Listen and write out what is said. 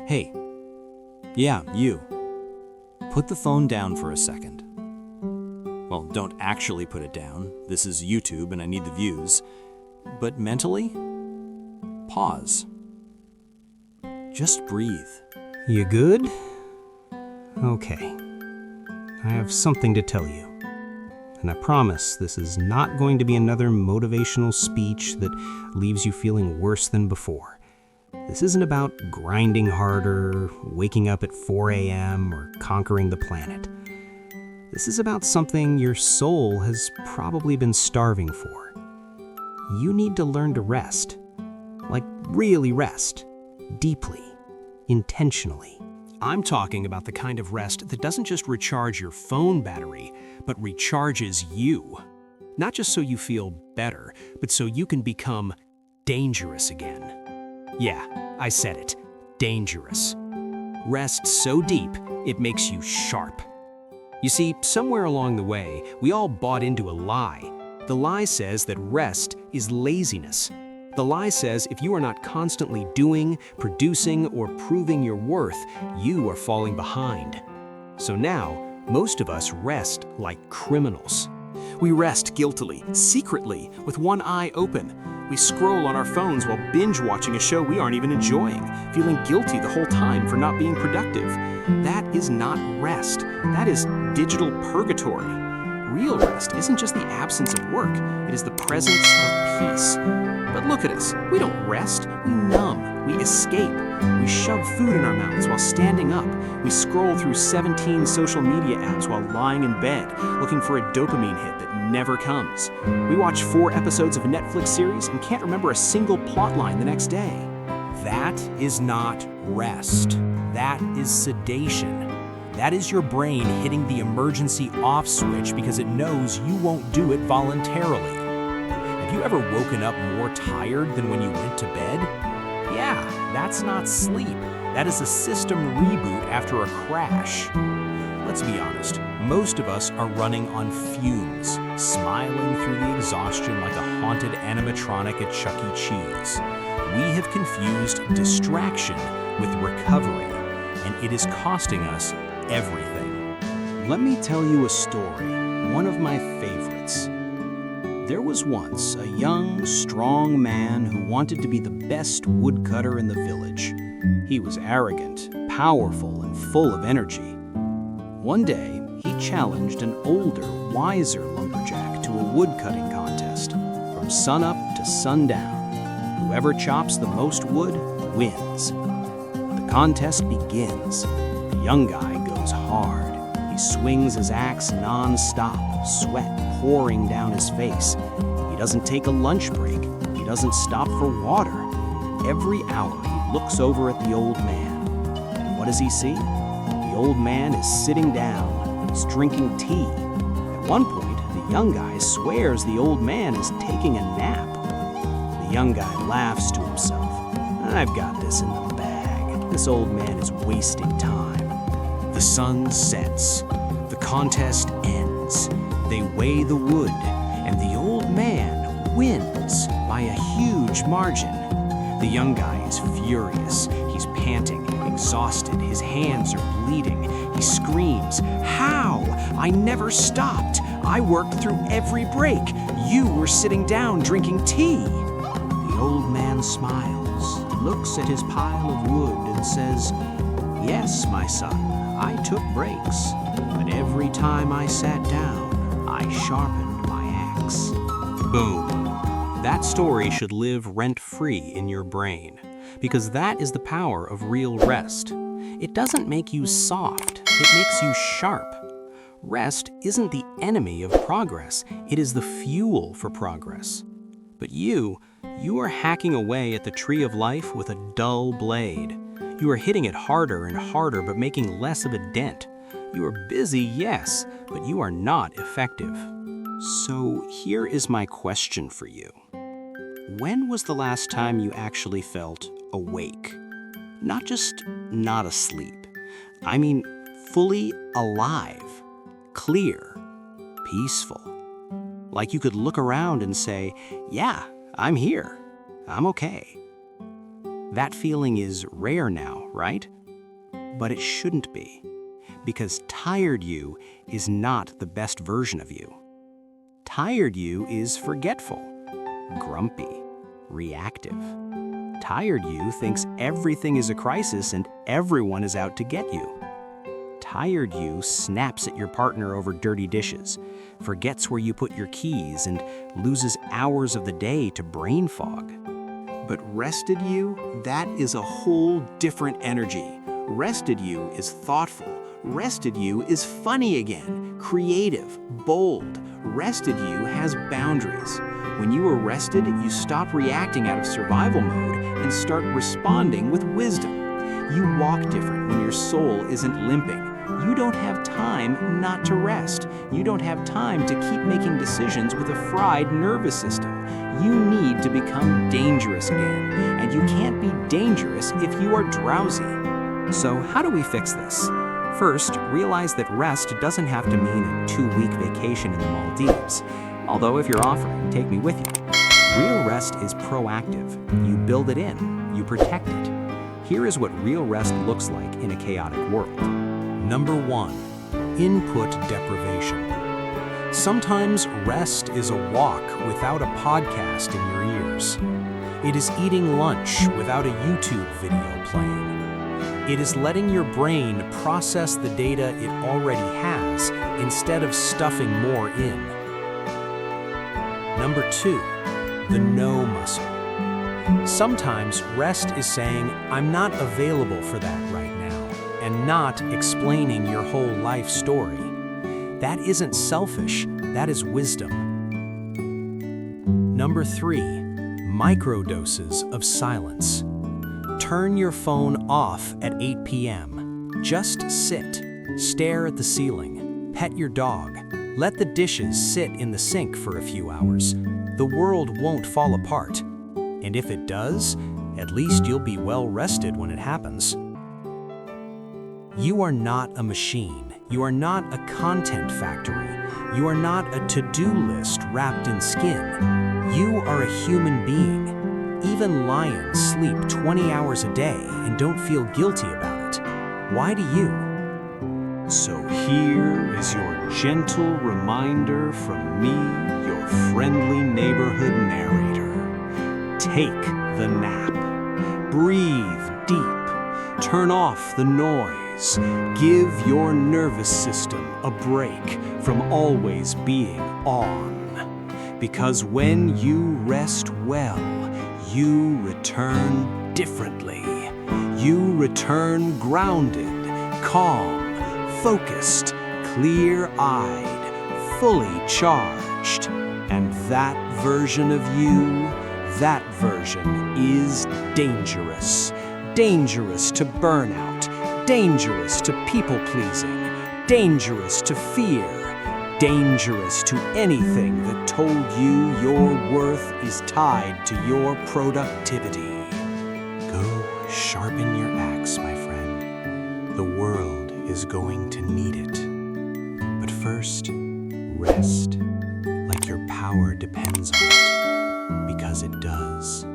Hey, yeah, you. Put the phone down for a second. Well, don't actually put it down. This is YouTube and I need the views. But mentally, pause. Just breathe. You good? Okay. I have something to tell you. And I promise this is not going to be another motivational speech that leaves you feeling worse than before. This isn't about grinding harder, waking up at 4 a.m., or conquering the planet. This is about something your soul has probably been starving for. You need to learn to rest. Like really rest. Deeply. Intentionally. I'm talking about the kind of rest that doesn't just recharge your phone battery, but recharges you. Not just so you feel better, but so you can become dangerous again. Yeah, I said it. Dangerous. Rest so deep, it makes you sharp. You see, somewhere along the way, we all bought into a lie. The lie says that rest is laziness. The lie says if you are not constantly doing, producing, or proving your worth, you are falling behind. So now, most of us rest like criminals. We rest guiltily, secretly, with one eye open. We scroll on our phones while binge-watching a show we aren't even enjoying, feeling guilty the whole time for not being productive. That is not rest. That is digital purgatory. Real rest isn't just the absence of work, it is the presence of peace. But look at us. We don't rest. We numb. We escape. We shove food in our mouths while standing up. We scroll through 17 social media apps while lying in bed, looking for a dopamine hit that never comes. We watch 4 episodes of a Netflix series and can't remember a single plot line the next day. That is not rest. That is sedation. That is your brain hitting the emergency off switch because it knows you won't do it voluntarily. Have you ever woken up more tired than when you went to bed? Yeah, that's not sleep. That is a system reboot after a crash. Let's be honest, most of us are running on fumes, smiling through the exhaustion like a haunted animatronic at Chuck E. Cheese. We have confused distraction with recovery, and it is costing us everything. Let me tell you a story, one of my favorites. There was once a young, strong man who wanted to be the best woodcutter in the village. He was arrogant, powerful, and full of energy. One day, he challenged an older, wiser lumberjack to a woodcutting contest, from sunup to sundown. Whoever chops the most wood wins. The contest begins. The young guy goes hard. He swings his axe non-stop, sweat pouring down his face. He doesn't take a lunch break. He doesn't stop for water. Every hour he looks over at the old man. And what does he see? The old man is sitting down. He's drinking tea. At one point, the young guy swears the old man is taking a nap. The young guy laughs to himself. I've got this in the bag. This old man is wasting time. The sun sets. The contest ends. They weigh the wood, and the old man wins by a huge margin. The young guy is furious. He's panting, exhausted. His hands are bleeding. He screams, "How? I never stopped. I worked through every break. You were sitting down drinking tea." The old man smiles, looks at his pile of wood and says, "Yes, my son, I took breaks, but every time I sat down, I sharpened my axe." Boom. That story should live rent-free in your brain, because that is the power of real rest. It doesn't make you soft, it makes you sharp. Rest isn't the enemy of progress, it is the fuel for progress. But you are hacking away at the tree of life with a dull blade. You are hitting it harder and harder, but making less of a dent. You are busy, yes, but you are not effective. So here is my question for you. When was the last time you actually felt awake? Not just not asleep. I mean, fully alive, clear, peaceful. Like you could look around and say, yeah, I'm here. I'm okay. That feeling is rare now, right? But it shouldn't be, because tired you is not the best version of you. Tired you is forgetful, grumpy, reactive. Tired you thinks everything is a crisis and everyone is out to get you. Tired you snaps at your partner over dirty dishes, forgets where you put your keys, and loses hours of the day to brain fog. But rested you, that is a whole different energy. Rested you is thoughtful. Rested you is funny again, creative, bold. Rested you has boundaries. When you are rested, you stop reacting out of survival mode and start responding with wisdom. You walk different when your soul isn't limping. You don't have time not to rest. You don't have time to keep making decisions with a fried nervous system. You need to become dangerous again, and you can't be dangerous if you are drowsy. So how do we fix this? First, realize that rest doesn't have to mean a 2-week vacation in the Maldives. Although if you're offering, take me with you. Real rest is proactive. You build it in. You protect it. Here is what real rest looks like in a chaotic world. Number 1, input deprivation. Sometimes rest is a walk without a podcast in your ears. It is eating lunch without a YouTube video playing. It is letting your brain process the data it already has instead of stuffing more in. Number 2, the no muscle. Sometimes rest is saying, I'm not available for that right now, and not explaining your whole life story. That isn't selfish, that is wisdom. Number 3, microdoses of silence. Turn your phone off at 8 p.m. Just sit, stare at the ceiling, pet your dog, let the dishes sit in the sink for a few hours. The world won't fall apart. And if it does, at least you'll be well rested when it happens. You are not a machine. You are not a content factory. You are not a to-do list wrapped in skin. You are a human being. Even lions sleep 20 hours a day and don't feel guilty about it. Why do you? So here is your gentle reminder from me, your friendly neighborhood narrator. Take the nap. Breathe deep. Turn off the noise. Give your nervous system a break from always being on. Because when you rest well, you return differently. You return grounded, calm, focused, clear-eyed, fully charged. And that version of you, that version is dangerous. Dangerous to burnout, dangerous to people-pleasing, dangerous to fear, dangerous to anything that told you your worth is tied to your productivity. Go sharpen your axe, my friend. The world is going to need it. But first, rest, like your power depends on it, because it does.